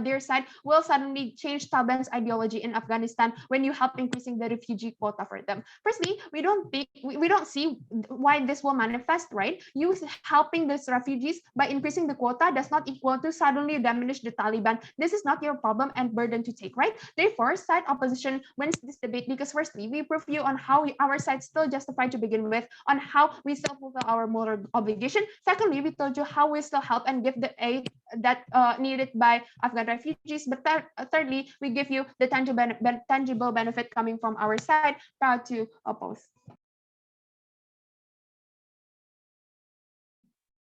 their side will suddenly change Taliban's ideology in Afghanistan when you help increasing the refugee quota for them. Firstly, we don't see why this will manifest, right? You helping this refugees by increasing the quota does not equal to suddenly diminish the Taliban. This is not your problem and burden to take, right? Therefore, side opposition wins this debate because firstly, we prove you on how our side still justified to begin with, on how we still fulfill our moral obligation. Secondly, we told you how we still help and give the aid that needed by Afghan refugees. But thirdly, we give you the tangible benefit coming from our side. Proud to oppose.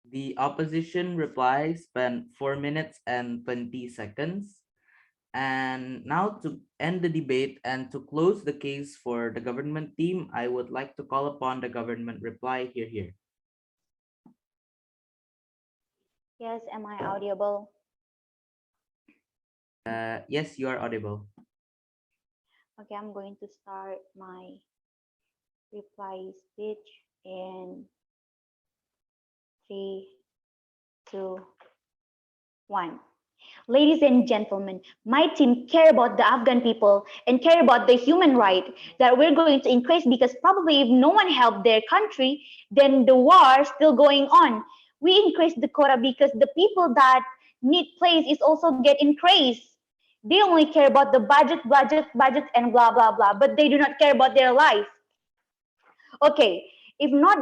The opposition reply spent 4 minutes and 20 seconds. And now to end the debate and to close the case for the government team, I would like to call upon the government reply here. Yes, am I audible? Yes, you are audible. Okay, I'm going to start my reply speech in 3, 2, 1. Ladies and gentlemen, my team care about the Afghan people and care about the human right that we're going to increase because probably if no one helped their country, then the war is still going on. We increase the quota because the people that need place is also get increased. They only care about the budget, and blah, blah, blah, but they do not care about their life. Okay, if not,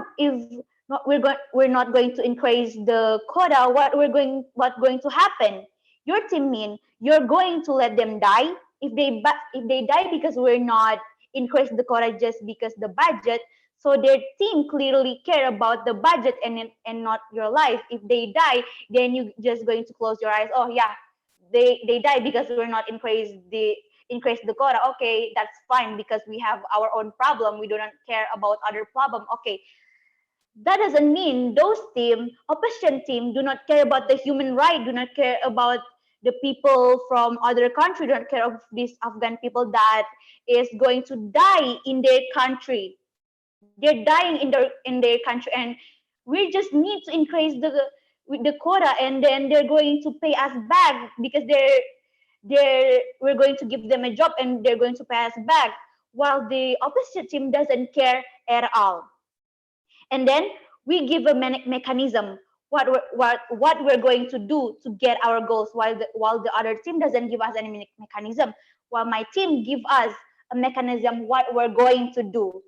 we're not going to increase the quota, what going to happen? Your team mean you're going to let them die if they die because we're not increase the quota just because the budget. So their team clearly care about the budget and not your life. If they die, then you just going to close your eyes. Oh yeah, they die because we're not increase the quota. Okay, that's fine because we have our own problem. We do not care about other problem. Okay, that doesn't mean those opposition team do not care about the human right, do not care about the people from other country, do not care of these Afghan people that is going to die in their country. They're dying in their country, and we just need to increase the quota, and then they're going to pay us back because we're going to give them a job and they're going to pay us back, while the opposite team doesn't care at all. And then we give a mechanism what we're going to do to get our goals, while the other team doesn't give us any mechanism. While my team give us a mechanism what we're going to do.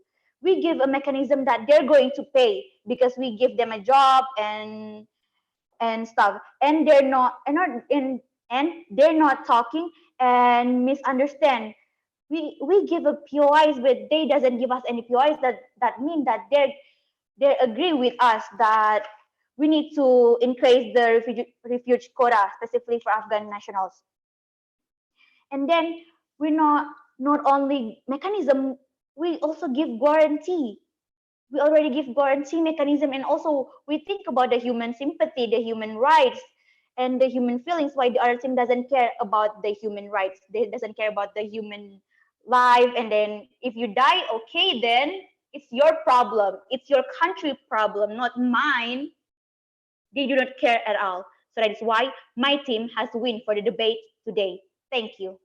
We give a mechanism that they're going to pay because we give them a job and stuff, and they're not talking and misunderstand. We give a POIs, but they doesn't give us any POIs. That mean that they agree with us that we need to increase the refugee quota specifically for Afghan nationals. And then we not only mechanism, we also give guarantee. We already give guarantee mechanism, and also we think about the human sympathy, the human rights, and the human feelings. Why the other team doesn't care about the human rights? They doesn't care about the human life. And then if you die, okay, then it's your problem. It's your country problem, not mine. They do not care at all. So that is why my team has win for the debate today. Thank you.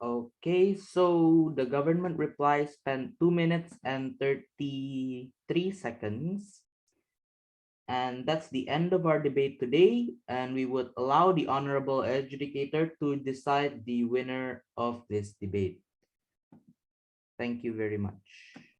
Okay, so the government reply spent 2 minutes and 33 seconds. And that's the end of our debate today. And we would allow the honorable adjudicator to decide the winner of this debate. Thank you very much.